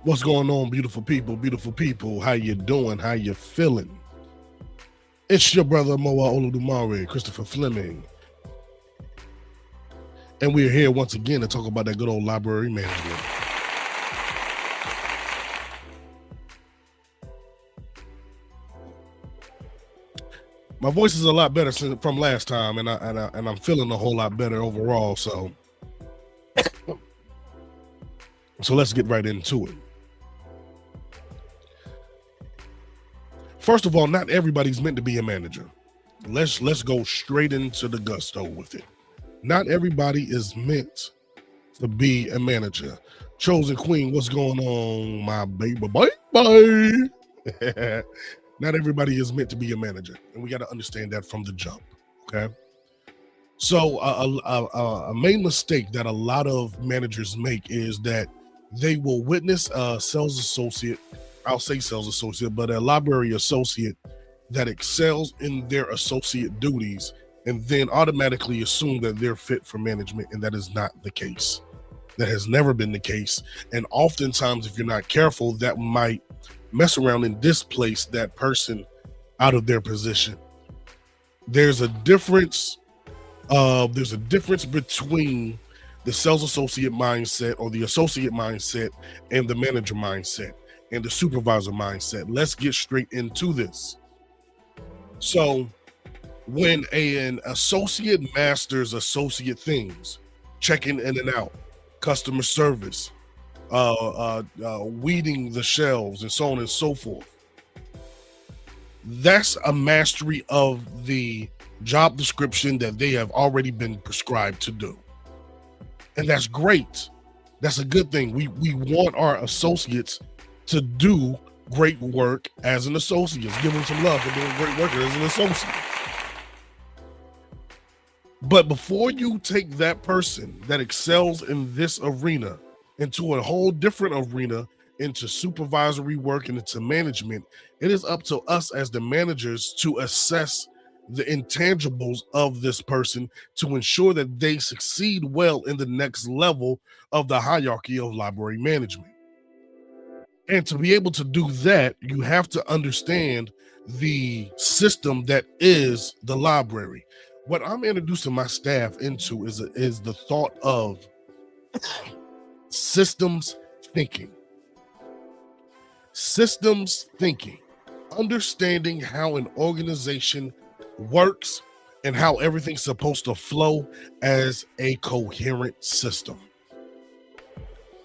What's going on, beautiful people? Beautiful people, how you doing? How you feeling? It's your brother Moa Oludumare, Christopher Fleming, and we're here once again to talk about that good old library management. My voice is a lot better from last time, and I'm feeling a whole lot better overall. So let's get right into it. First of all, not everybody's meant to be a manager. Let's go straight into the gusto with it. Not everybody is meant to be a manager. Chosen Queen, what's going on, my baby? Bye. Not everybody is meant to be a manager, and we got to understand that from the jump, okay? So a main mistake that a lot of managers make is that they will witness a sales associate, I'll say sales associate, but a library associate that excels in their associate duties and then automatically assume that they're fit for management, and that is not the case. That has never been the case. And oftentimes, if you're not careful, that might mess around and displace that person out of their position. There's a difference between the sales associate mindset or the associate mindset and the manager mindset and the supervisor mindset. Let's get straight into this. So when an associate masters associate things, checking in and out, customer service, weeding the shelves, and so on and so forth, that's a mastery of the job description that they have already been prescribed to do. And that's great. That's a good thing. We want our associates to do great work as an associate. Give them some love for doing great work as an associate. But before you take that person that excels in this arena into a whole different arena, into supervisory work and into management, it is up to us as the managers to assess the intangibles of this person to ensure that they succeed well in the next level of the hierarchy of library management. And to be able to do that, you have to understand the system that is the library. What I'm introducing my staff into is the thought of systems thinking. Systems thinking, understanding how an organization works and how everything's supposed to flow as a coherent system.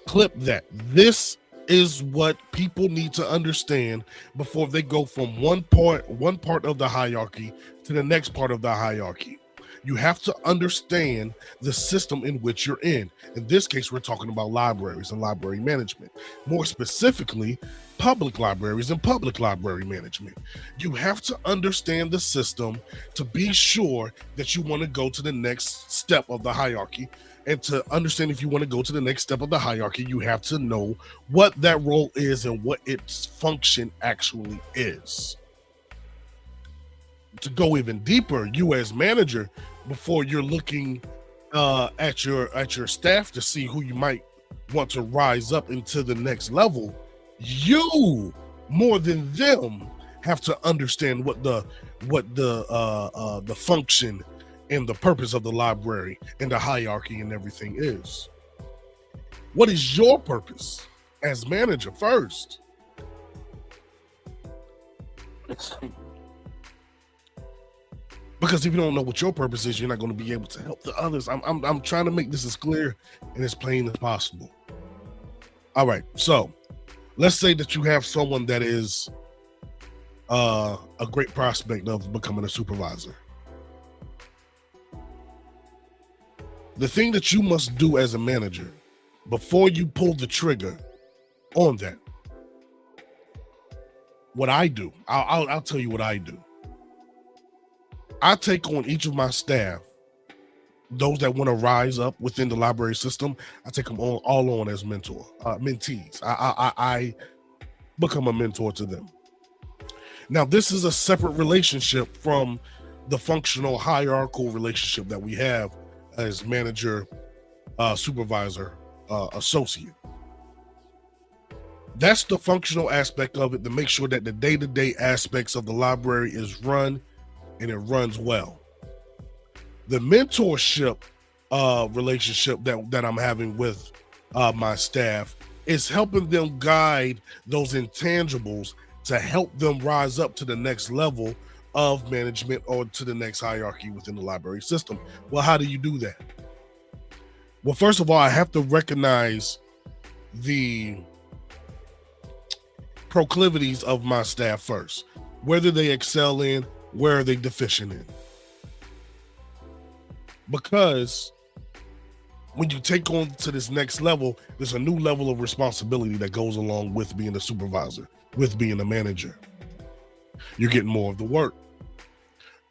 Clip that. This is what people need to understand before they go from one part of the hierarchy to the next part of the hierarchy. You have to understand the system in which you're in. In this case, we're talking about libraries and library management. More specifically, public libraries and public library management. You have to understand the system to be sure that you want to go to the next step of the hierarchy. And to understand if you want to go to the next step of the hierarchy, you have to know what that role is and what its function actually is. To go even deeper, you as manager, before you're looking at your staff to see who you might want to rise up into the next level, you more than them have to understand what the function and the purpose of the library and the hierarchy and everything is. What is your purpose as manager first? Because if you don't know what your purpose is, you're not going to be able to help the others. I'm trying to make this as clear and as plain as possible. All right, so let's say that you have someone that is a great prospect of becoming a supervisor. The thing that you must do as a manager before you pull the trigger on that, what I do, I'll tell you what I do. I take on each of my staff, those that want to rise up within the library system, I take them all on as mentees. I become a mentor to them. Now, this is a separate relationship from the functional hierarchical relationship that we have as manager, supervisor, associate. That's the functional aspect of it, to make sure that the day-to-day aspects of the library is run and it runs well. The mentorship relationship that I'm having with my staff is helping them guide those intangibles to help them rise up to the next level of management or to the next hierarchy within the library system. Well, how do you do that? Well, first of all, I have to recognize the proclivities of my staff first. Whether they excel in, where are they deficient in? Because when you take on to this next level, there's a new level of responsibility that goes along with being a supervisor, with being a manager. You're getting more of the work,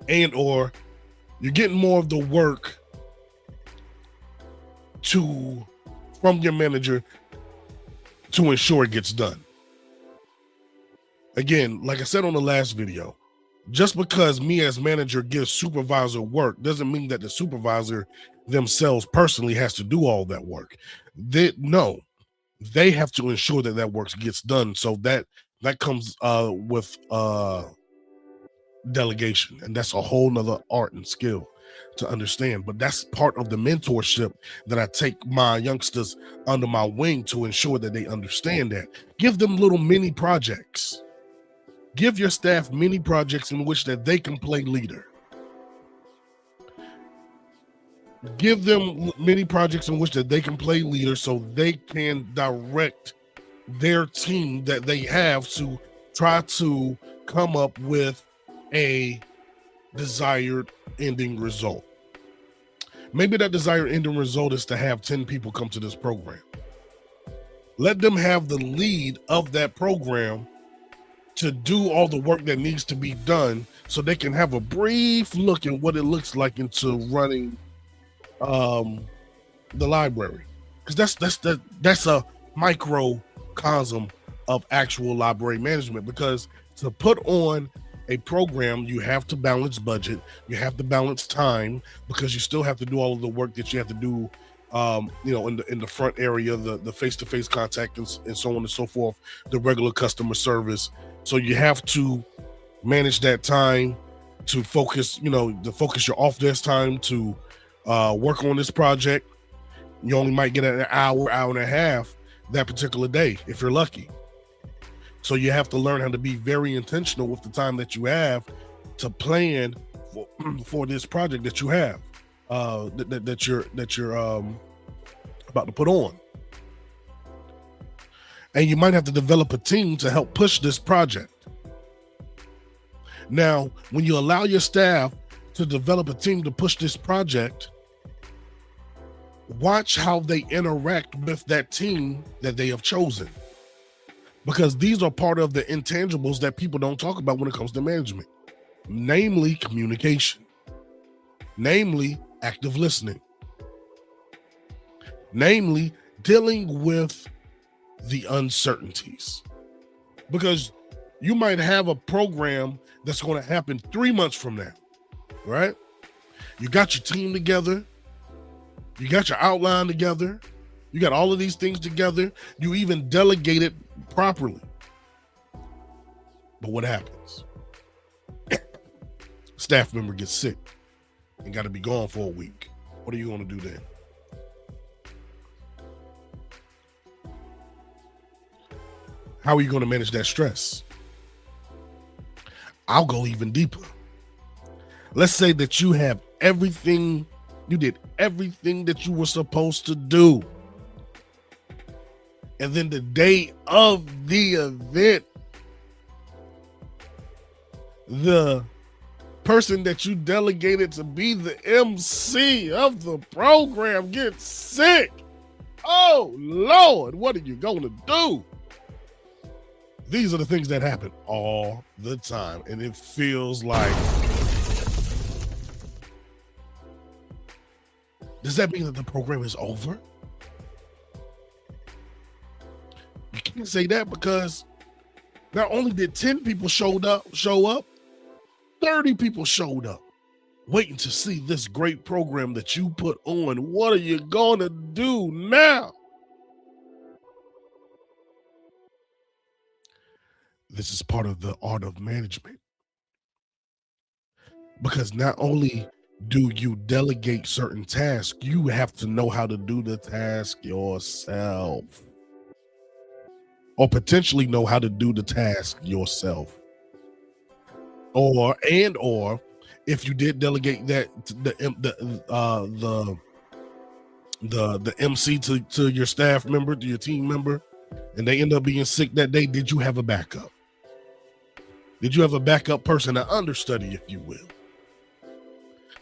and or you're getting more of the work from your manager to ensure it gets done. Again, like I said on the last video, just because me as manager gives supervisor work doesn't mean that the supervisor themselves personally has to do all that work. They have to ensure that that work gets done. So that comes with delegation, and that's a whole nother art and skill to understand. But that's part of the mentorship that I take my youngsters under my wing to ensure that they understand that. Give them little mini projects. Give your staff mini projects in which that they can play leader. Give them mini projects in which that they can play leader so they can direct their team that they have to try to come up with a desired ending result. Maybe that desired ending result is to have 10 people come to this program. Let them have the lead of that program to do all the work that needs to be done so they can have a brief look at what it looks like into running the library. Because that's a microcosm of actual library management, because to put on a program, you have to balance budget, you have to balance time, because you still have to do all of the work that you have to do, in the front area, the face-to-face contact and so on and so forth, the regular customer service. So you have to manage that time to focus, to focus your off desk time to work on this project. You only might get an hour and a half that particular day if you're lucky. So you have to learn how to be very intentional with the time that you have to plan for this project that you have, that you're about to put on. And you might have to develop a team to help push this project. Now, when you allow your staff to develop a team to push this project, watch how they interact with that team that they have chosen. Because these are part of the intangibles that people don't talk about when it comes to management. Namely, communication. Namely, active listening. Namely, dealing with the uncertainties. Because you might have a program that's going to happen 3 months from now, right? You got your team together. You got your outline together. You got all of these things together. You even delegate it properly. But what happens? Staff member gets sick and got to be gone for a week. What are you going to do then? How are you going to manage that stress? I'll go even deeper. Let's say that you have everything, you did everything that you were supposed to do. And then the day of the event, the person that you delegated to be the MC of the program gets sick. Oh, Lord, what are you going to do? These are the things that happen all the time. And it feels like, does that mean that the program is over? You can't say that, because not only did 10 people show up, 30 people showed up waiting to see this great program that you put on. What are you going to do now? This is part of the art of management, because not only do you delegate certain tasks, you have to know how to do the task yourself, or potentially know how to do the task yourself. Or if you did delegate that the MC to your staff member, to your team member, and they end up being sick that day, did you have a backup? Did you have a backup person, to understudy, if you will?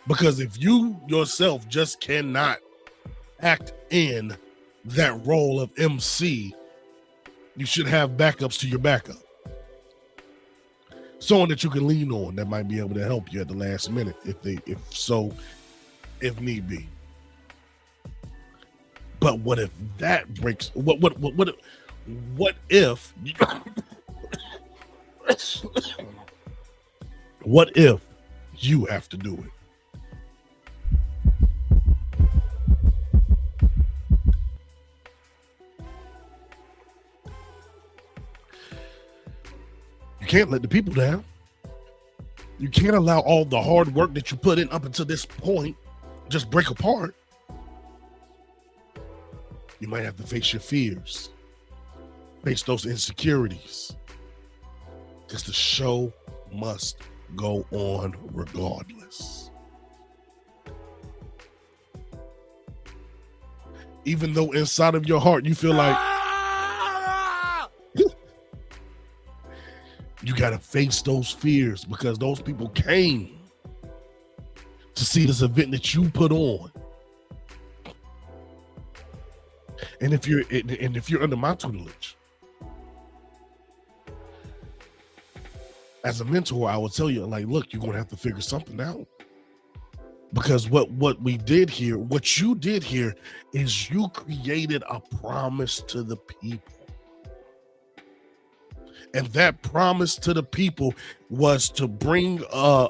Because if you yourself just cannot act in that role of MC, you should have backups to your backup. Someone that you can lean on that might be able to help you at the last minute if need be. But what if that breaks? What if what if you have to do it? You can't let the people down. You can't allow all the hard work that you put in up until this point just break apart. You might have to face your fears, face those insecurities, because the show must go on regardless. Even though inside of your heart you feel like you got to face those fears, because those people came to see this event that you put on. And if you're under my tutelage as a mentor, I will tell you, like, look, you're gonna have to figure something out, because what we did here, what you did here, is you created a promise to the people, and that promise to the people was to bring a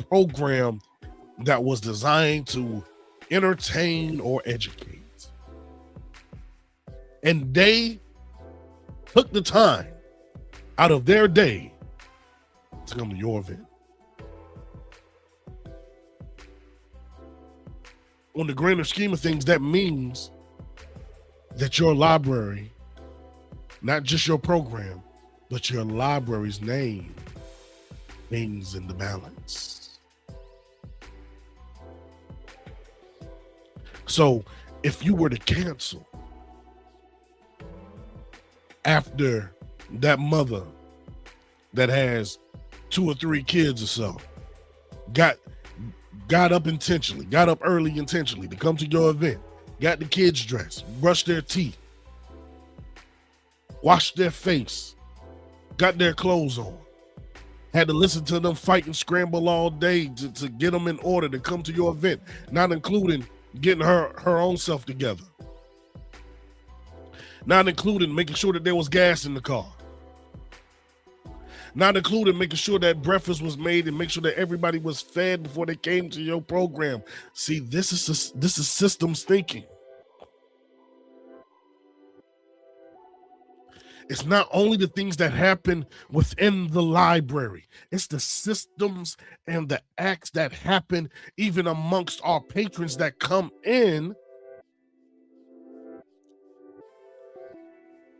program that was designed to entertain or educate. And they took the time out of their day to come to your event. On the grander scheme of things, that means that your library, not just your program, but your library's name hangs in the balance. So if you were to cancel after that mother that has 2 or 3 kids or so got up intentionally, got up early intentionally to come to your event, got the kids dressed, brushed their teeth, washed their face, got their clothes on, had to listen to them fight and scramble all day to get them in order to come to your event, not including getting her own self together, not including making sure that there was gas in the car, not including making sure that breakfast was made and make sure that everybody was fed before they came to your program. See, this is systems thinking. It's not only the things that happen within the library, it's the systems and the acts that happen even amongst our patrons that come in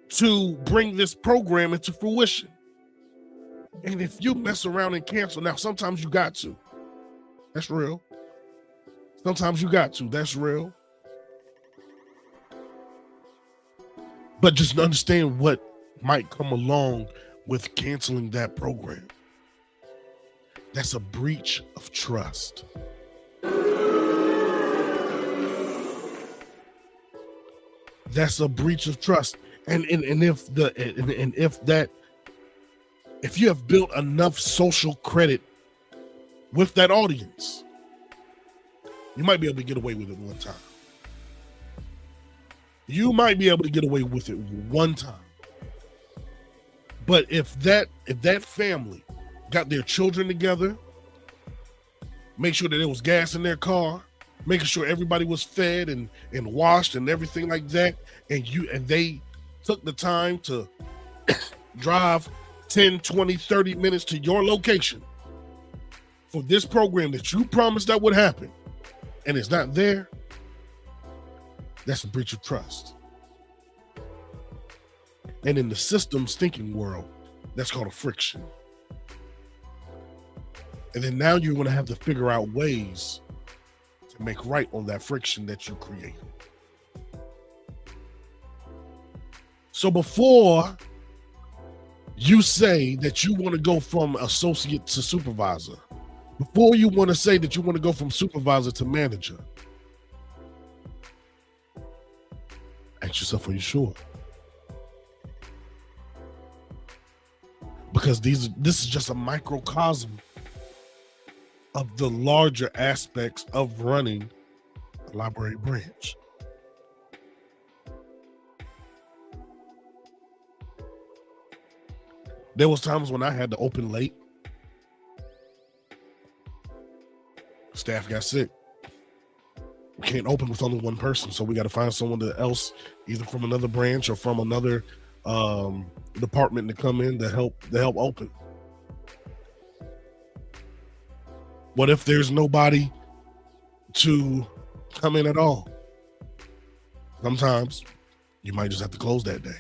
to bring this program into fruition. And if you mess around and cancel, now sometimes you got to. That's real. Sometimes you got to. That's real. But just understand what might come along with canceling that program. That's a breach of trust. That's a breach of trust. And if you have built enough social credit with that audience, you might be able to get away with it one time. You might be able to get away with it one time. But if that family got their children together, make sure that there was gas in their car, making sure everybody was fed and washed and everything like that, and they took the time to drive 10, 20, 30 minutes to your location for this program that you promised that would happen, and it's not there, that's a breach of trust. And in the systems thinking world, that's called a friction. And then now you're going to have to figure out ways to make right on that friction that you created. So before you say that you want to go from associate to supervisor, before you want to say that you want to go from supervisor to manager, ask yourself, are you sure? Because this is just a microcosm of the larger aspects of running a library branch. There was times when I had to open late. Staff got sick. We can't open with only one person, so we got to find someone else, either from another branch or from another department to come in to help open. What if there's nobody to come in at all? Sometimes you might just have to close that day.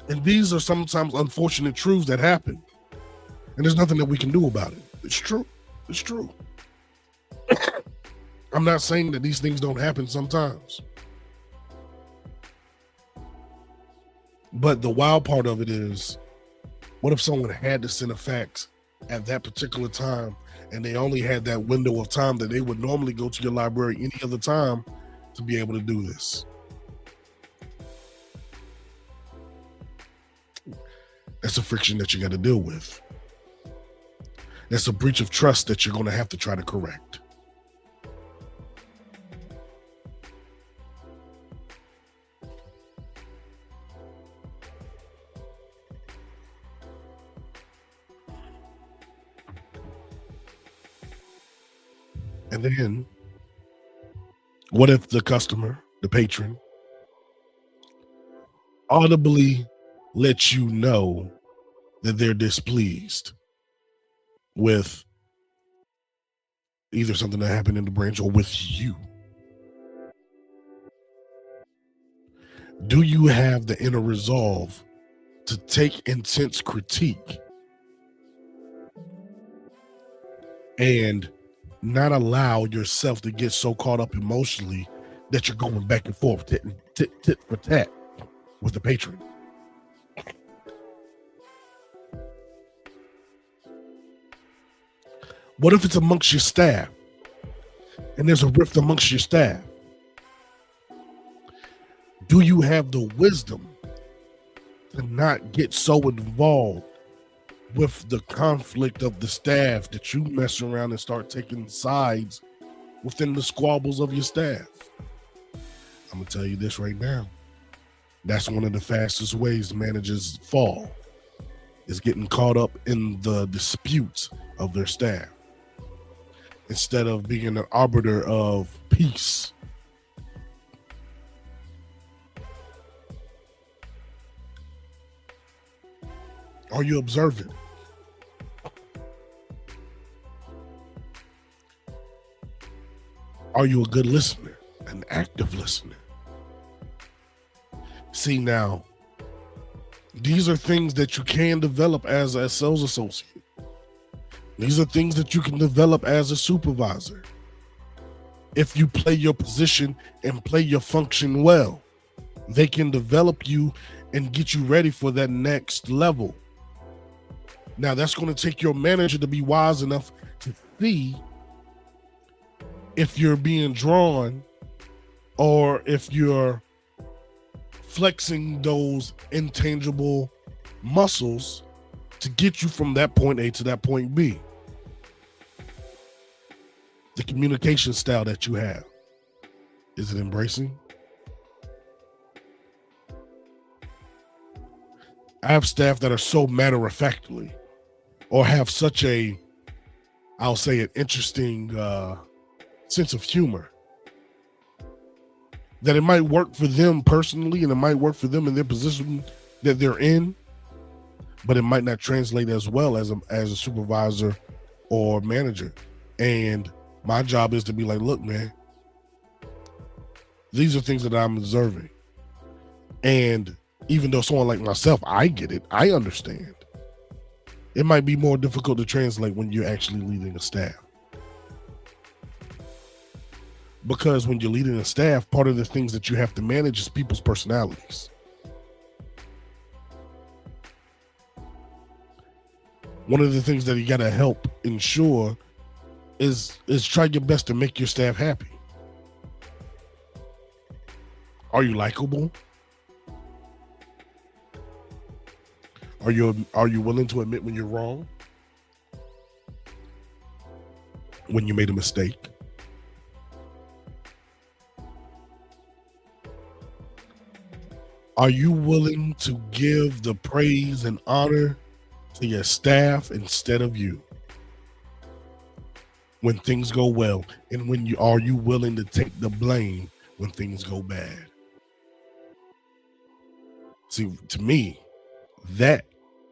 And these are sometimes unfortunate truths that happen. And there's nothing that we can do about it. It's true. It's true. I'm not saying that these things don't happen sometimes. But the wild part of it is, what if someone had to send a fax at that particular time and they only had that window of time that they would normally go to your library any other time to be able to do this? That's a friction that you got to deal with. That's a breach of trust that you're going to have to try to correct. And then, what if the customer, the patron, audibly lets you know that they're displeased with either something that happened in the branch or with you? Do you have the inner resolve to take intense critique and not allow yourself to get so caught up emotionally that you're going back and forth, tit for tat with the patron? What if it's amongst your staff and there's a rift amongst your staff? Do you have the wisdom to not get so involved with the conflict of the staff that you mess around and start taking sides within the squabbles of your staff? I'm going to tell you this right now. That's one of the fastest ways managers fall, is getting caught up in the disputes of their staff instead of being an arbiter of peace. Are you observant? Are you a good listener, an active listener? See, now, these are things that you can develop as a sales associate. These are things that you can develop as a supervisor. If you play your position and play your function well, they can develop you and get you ready for that next level. Now, that's going to take your manager to be wise enough to see if you're being drawn or if you're flexing those intangible muscles to get you from that point A to that point B. The communication style that you have, is it embracing? I have staff that are so matter-of-factly, or have such a, I'll say, an interesting sense of humor, that it might work for them personally and it might work for them in their position that they're in, but it might not translate as well as a supervisor or manager. And my job is to be like, look, man, these are things that I'm observing. And even though someone like myself, I get it, I understand. It might be more difficult to translate when you're actually leading a staff. Because when you're leading a staff, part of the things that you have to manage is people's personalities. One of the things that you got to help ensure is try your best to make your staff happy. Are you likable? Are you willing to admit when you're wrong? When you made a mistake? Are you willing to give the praise and honor to your staff instead of you when things go well? And are you willing to take the blame when things go bad? See, to me, that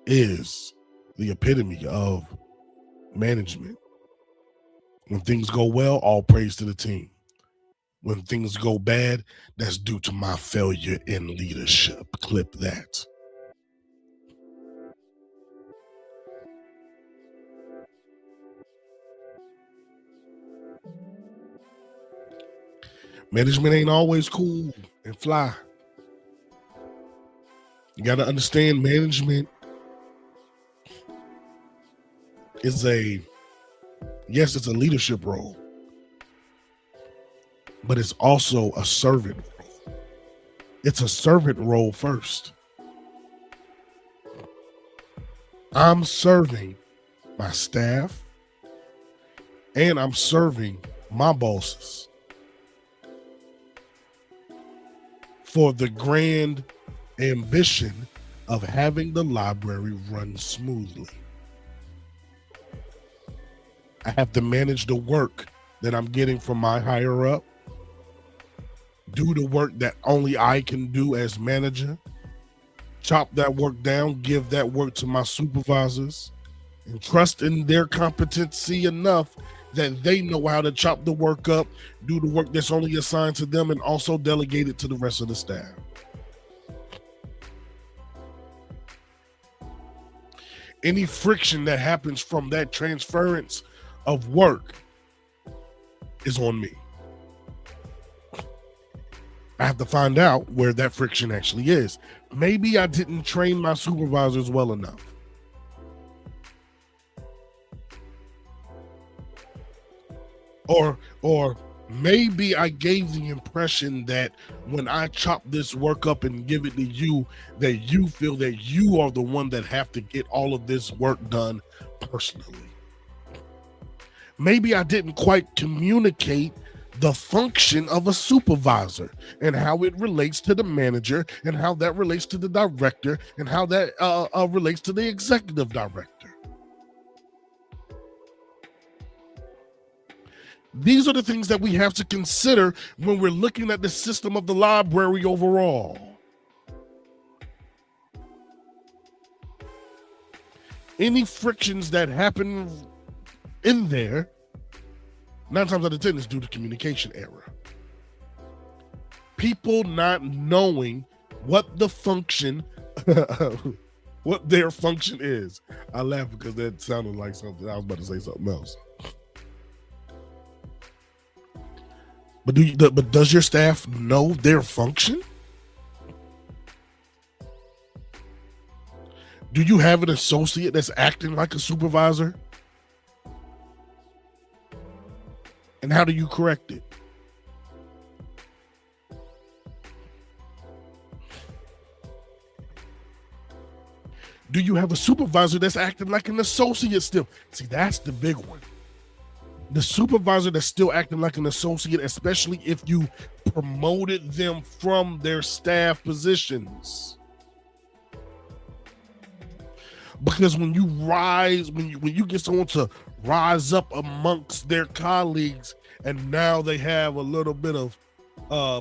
is the epitome of management. When things go well, all praise to the team. When things go bad, that's due to my failure in leadership. Clip that. Management ain't always cool and fly. You got to understand, management is yes, it's a leadership role, but it's also a servant role. It's a servant role first. I'm serving my staff and I'm serving my bosses for the grand ambition of having the library run smoothly. I have to manage the work that I'm getting from my higher up, do the work that only I can do as manager, chop that work down, give that work to my supervisors, and trust in their competency enough that they know how to chop the work up, do the work that's only assigned to them, and also delegate it to the rest of the staff. Any friction that happens from that transference of work is on me. I have to find out where that friction actually is. Maybe I didn't train my supervisors well enough. Or maybe I gave the impression that when I chop this work up and give it to you, that you feel that you are the one that have to get all of this work done personally. Maybe I didn't quite communicate the function of a supervisor and how it relates to the manager and how that relates to the director and how that relates to the executive director. These are the things that we have to consider when we're looking at the system of the library overall. Any frictions that happen in there, 9 times out of 10 is due to communication error. People not knowing what the function, what their function is. I laugh because that sounded like something. I was about to say something else. But does your staff know their function? Do you have an associate that's acting like a supervisor? And how do you correct it? Do you have a supervisor that's acting like an associate still? See, that's the big one. The supervisor that's still acting like an associate, especially if you promoted them from their staff positions. Because when you get someone to rise up amongst their colleagues and now they have a little bit of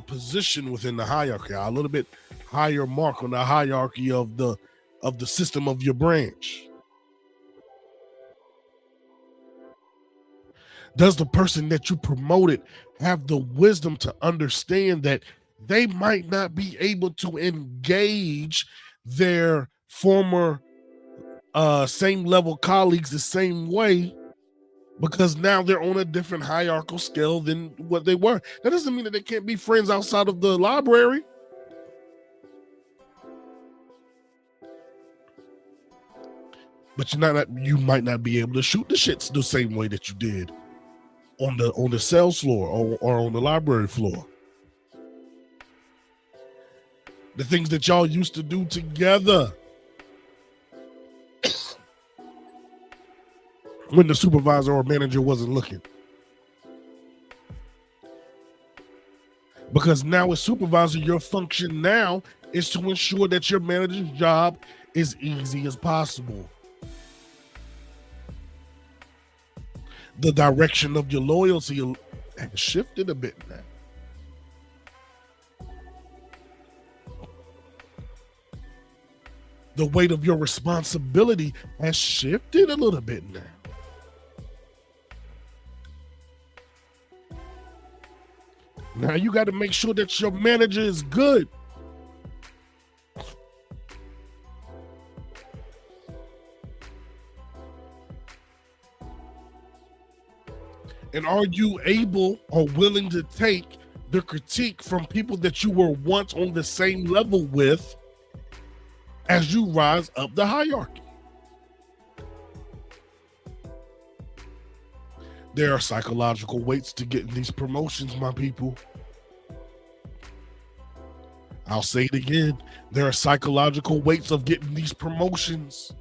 position within the hierarchy, a little bit higher mark on the hierarchy of the system of your branch? Does the person that you promoted have the wisdom to understand that they might not be able to engage their former same level colleagues the same way because now they're on a different hierarchical scale than what they were? That doesn't mean that they can't be friends outside of the library. But you might not be able to shoot the shits the same way that you did on the sales floor or on the library floor. The things that y'all used to do together when the supervisor or manager wasn't looking. Because now as supervisor, your function now is to ensure that your manager's job is easy as possible. The direction of your loyalty has shifted a bit now. The weight of your responsibility has shifted a little bit now. Now you got to make sure that your manager is good. And are you able or willing to take the critique from people that you were once on the same level with as you rise up the hierarchy? There are psychological weights to getting these promotions, my people. I'll say it again. There are psychological weights of getting these promotions.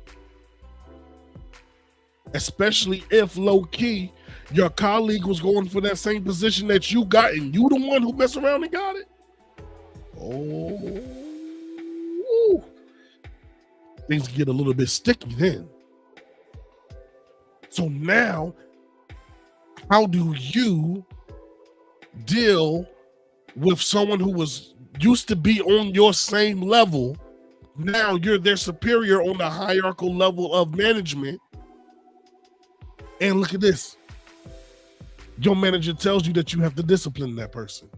Especially if low-key, your colleague was going for that same position that you got and you the one who messed around and got it. Oh. Things get a little bit sticky then. So now, how do you deal with someone who was used to be on your same level? Now you're their superior on the hierarchical level of management. And look at this. Your manager tells you that you have to discipline that person.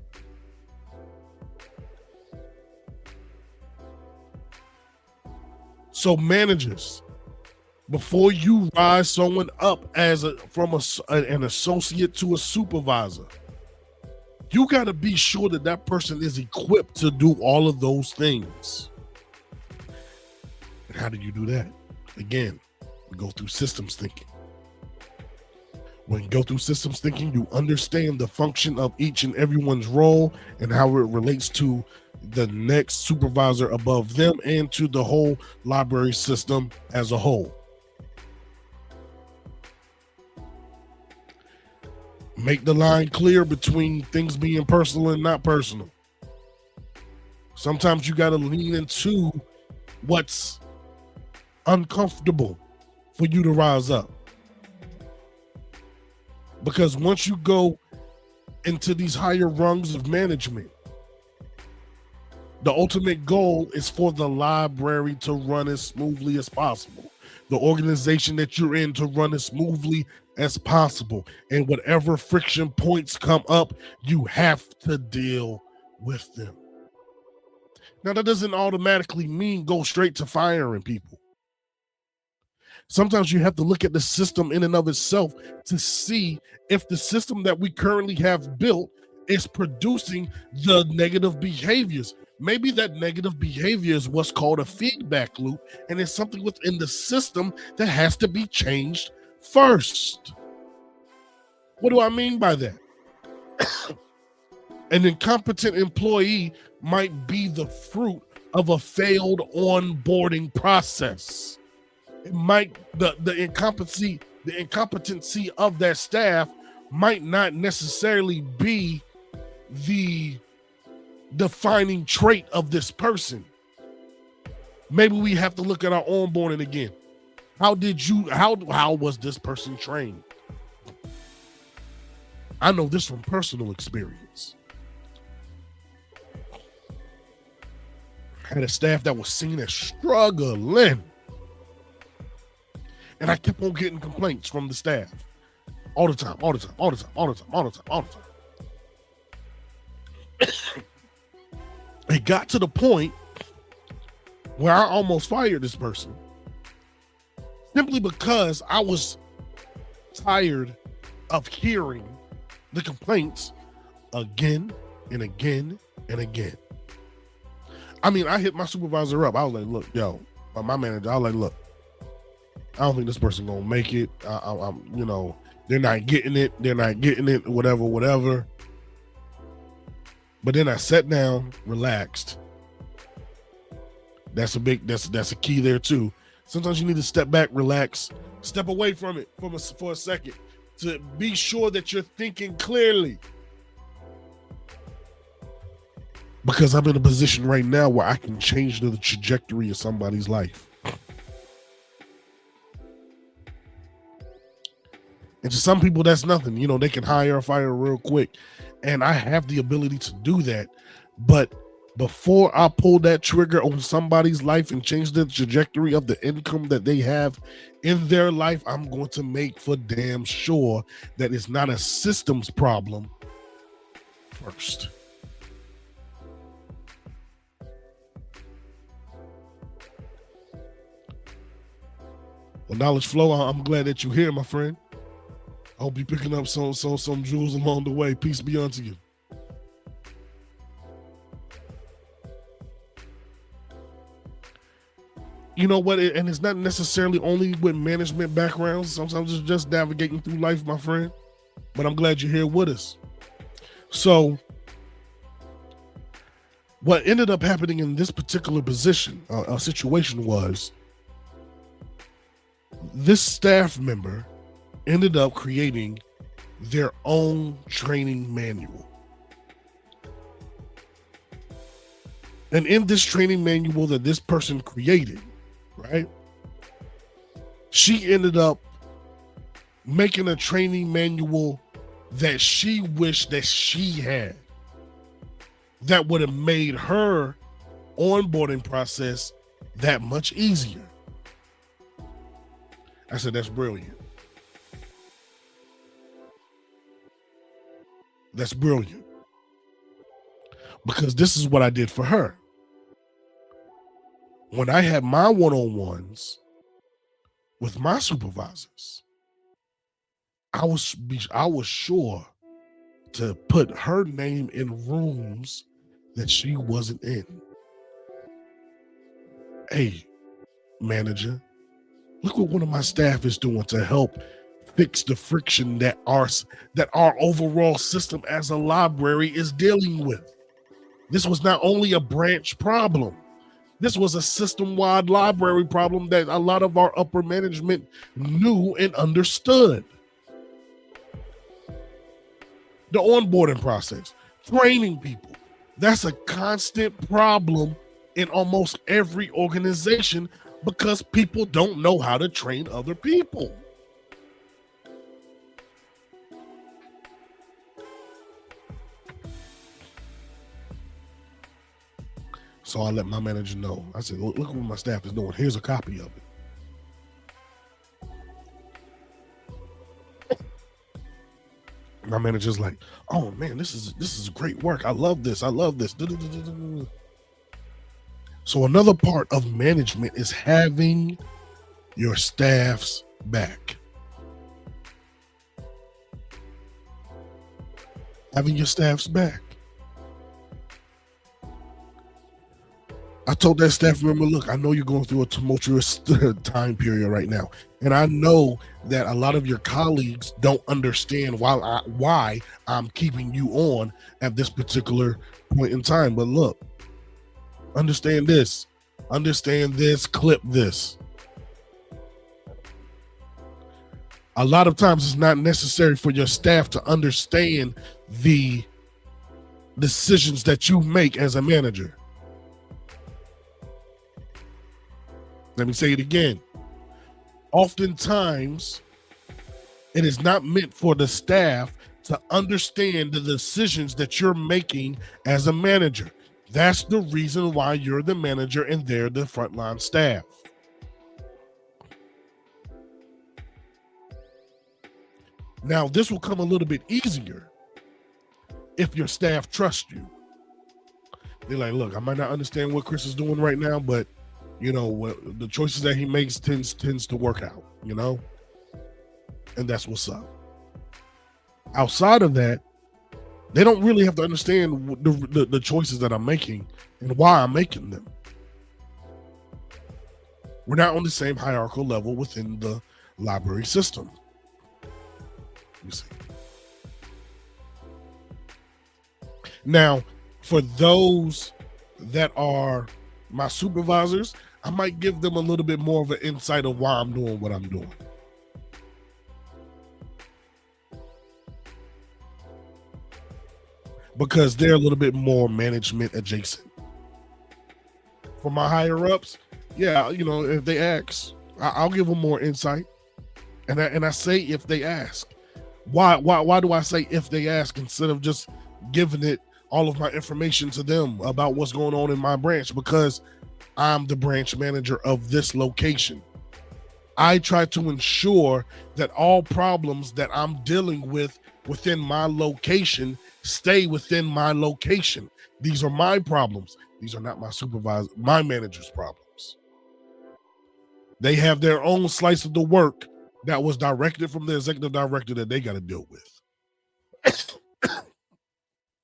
So managers, before you rise someone up as from an associate to a supervisor, you got to be sure that that person is equipped to do all of those things. And how do you do that? Again, we go through systems thinking. When you go through systems thinking, you understand the function of each and everyone's role and how it relates to the next supervisor above them and to the whole library system as a whole. Make the line clear between things being personal and not personal. Sometimes you got to lean into what's uncomfortable for you to rise up. Because once you go into these higher rungs of management, the ultimate goal is for the library to run as smoothly as possible. The organization that you're in to run as smoothly as possible. And whatever friction points come up, you have to deal with them. Now, that doesn't automatically mean go straight to firing people. Sometimes you have to look at the system in and of itself to see if the system that we currently have built is producing the negative behaviors. Maybe that negative behavior is what's called a feedback loop, and it's something within the system that has to be changed first. What do I mean by that? An incompetent employee might be the fruit of a failed onboarding process. It might the incompetency of that staff might not necessarily be the defining trait of this person. Maybe we have to look at our onboarding again. How was this person trained? I know this from personal experience. Had a staff that was seen as struggling. And I kept on getting complaints from the staff all the time. It got to the point where I almost fired this person simply because I was tired of hearing the complaints again and again and again. I mean, I hit my supervisor up. I was like, look, yo, my manager, I was like, look, I don't think this person gonna make it. I'm, they're not getting it, whatever. But then I sat down, relaxed. That's a key there too. Sometimes you need to step back, relax, step away from it for a second to be sure that you're thinking clearly. Because I'm in a position right now where I can change the trajectory of somebody's life. And to some people, that's nothing. They can hire or fire real quick. And I have the ability to do that. But before I pull that trigger on somebody's life and change the trajectory of the income that they have in their life, I'm going to make for damn sure that it's not a systems problem first. Well, Knowledge Flow, I'm glad that you're here, my friend. I hope you're picking up some jewels along the way. Peace be unto you. You know what? And it's not necessarily only with management backgrounds. Sometimes it's just navigating through life, my friend. But I'm glad you're here with us. So what ended up happening in this particular situation was this staff member ended up creating their own training manual. And in this training manual that this person created, right, she ended up making a training manual that she wished that she had, that would have made her onboarding process that much easier. I said, that's brilliant. That's brilliant. Because this is what I did for her. When I had my one-on-ones with my supervisors, I was sure to put her name in rooms that she wasn't in. Hey, manager, look what one of my staff is doing to help fix the friction that our overall system as a library is dealing with. This was not only a branch problem. This was a system-wide library problem that a lot of our upper management knew and understood. The onboarding process, training people, that's a constant problem in almost every organization because people don't know how to train other people. So I let my manager know. I said, look what my staff is doing. Here's a copy of it. My manager's like, oh man, this is great work. I love this. So another part of management is having your staff's back. Having your staff's back. I told that staff member, look, I know you're going through a tumultuous time period right now. And I know that a lot of your colleagues don't understand why I'm keeping you on at this particular point in time. But look, understand this, clip this. A lot of times it's not necessary for your staff to understand the decisions that you make as a manager. Let me say it again. Oftentimes, it is not meant for the staff to understand the decisions that you're making as a manager. That's the reason why you're the manager and they're the frontline staff. Now, this will come a little bit easier if your staff trusts you. They're like, look, I might not understand what Chris is doing right now, but you know, the choices that he makes tends to work out, you know? And that's what's up. Outside of that, they don't really have to understand the choices that I'm making and why I'm making them. We're not on the same hierarchical level within the library system. You see. Now, for those that are my supervisors, I might give them a little bit more of an insight of why I'm doing what I'm doing. Because they're a little bit more management adjacent. For my higher ups, yeah, you know, if they ask, I'll give them more insight. And I say if they ask. Why do I say if they ask instead of just giving it all of my information to them about what's going on in my branch? Because I'm the branch manager of this location. I try to ensure that all problems that I'm dealing with within my location stay within my location. These are my problems. These are not my manager's problems. They have their own slice of the work that was directed from the executive director that they got to deal with.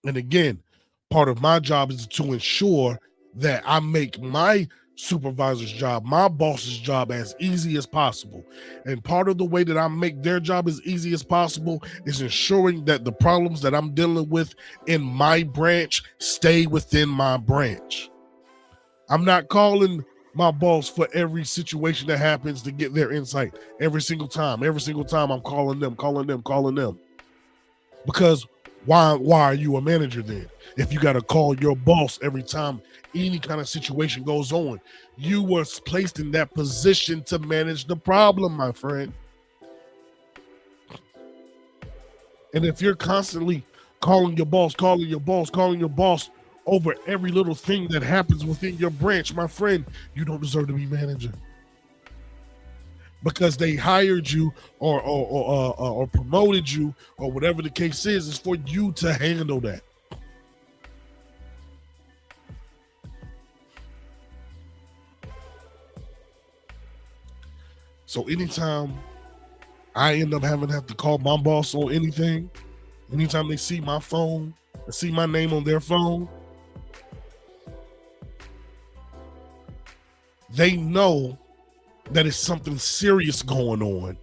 And again, part of my job is to ensure that I make my supervisor's job, my boss's job, as easy as possible. And part of the way that I make their job as easy as possible is ensuring that the problems that I'm dealing with in my branch stay within my branch. I'm not calling my boss for every situation that happens to get their insight every single time. Every single time I'm calling them. Because why are you a manager then? If you got to call your boss every time any kind of situation goes on, you were placed in that position to manage the problem, my friend. And if you're constantly calling your boss over every little thing that happens within your branch, my friend, you don't deserve to be manager. Because they hired you or promoted you or whatever the case is for you to handle that. So anytime I end up having to have to call my boss on anything, anytime they see my phone and see my name on their phone, they know that it's something serious going on,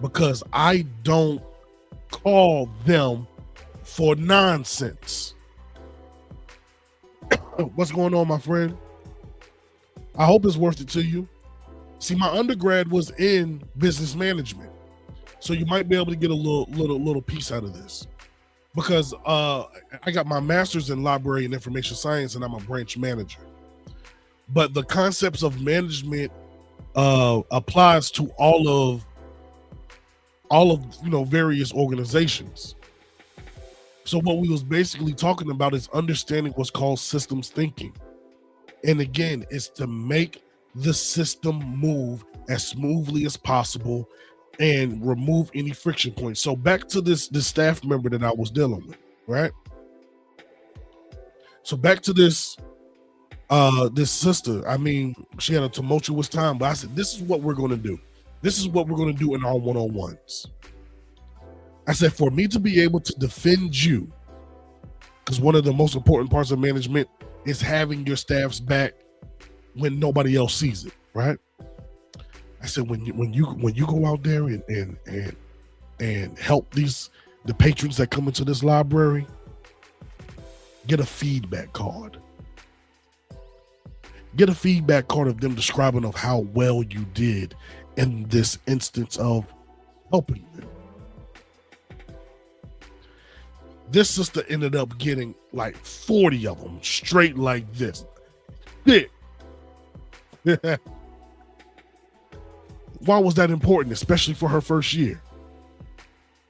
because I don't call them for nonsense. What's going on, my friend? I hope it's worth it to you. See, my undergrad was in business management, so you might be able to get a little piece out of this, because I got my master's in library and information science, and I'm a branch manager. But the concepts of management applies to all of various organizations. So what we was basically talking about is understanding what's called systems thinking. And again, it's to make the system move as smoothly as possible and remove any friction points. So back to this staff member that I was dealing with, right? So back to this sister. I mean, she had a tumultuous time, but I said, this is what we're going to do. This is what we're going to do in our one-on-ones. I said, for me to be able to defend you, because one of the most important parts of management is having your staff's back when nobody else sees it, right? I said, when you go out there and help the patrons that come into this library, get a feedback card. Get a feedback card of them describing of how well you did in this instance of helping them. This sister ended up getting like 40 of them straight like this. Why was that important, especially for her first year?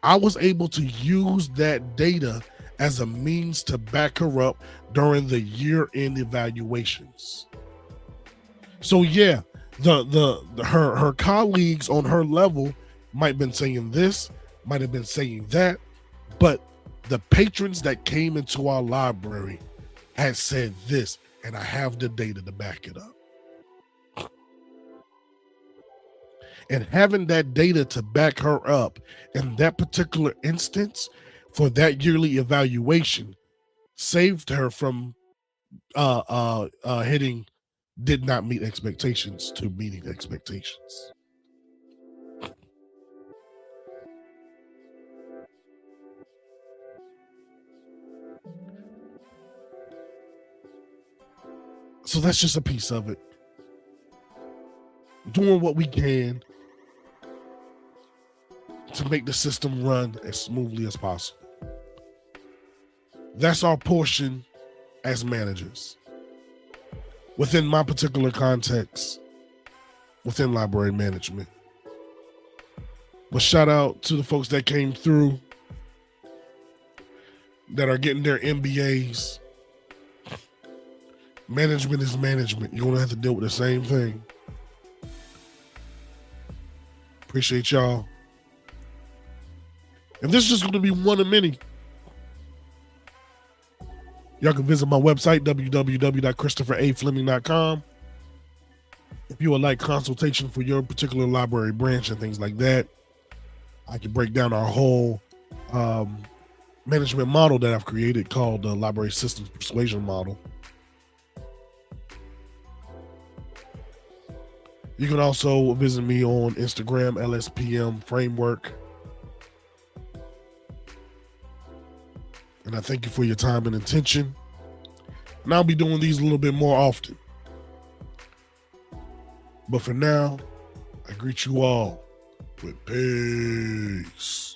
I was able to use that data as a means to back her up during the year-end evaluations. So yeah, her colleagues on her level might have been saying this, might have been saying that, but the patrons that came into our library had said this, and I have the data to back it up. And having that data to back her up in that particular instance for that yearly evaluation saved her from hitting did not meet expectations to meeting expectations. So that's just a piece of it. Doing what we can to make the system run as smoothly as possible. That's our portion as managers. Within my particular context, within library management. But shout out to the folks that came through, that are getting their MBAs. Management is management. You're gonna have to deal with the same thing. Appreciate y'all. And this is just gonna be one of many. Y'all can visit my website, www.christopherafleming.com. If you would like consultation for your particular library branch and things like that, I can break down our whole management model that I've created called the Library Systems Persuasion Model. You can also visit me on Instagram, LSPM Framework. And I thank you for your time and attention. And I'll be doing these a little bit more often. But for now, I greet you all with peace.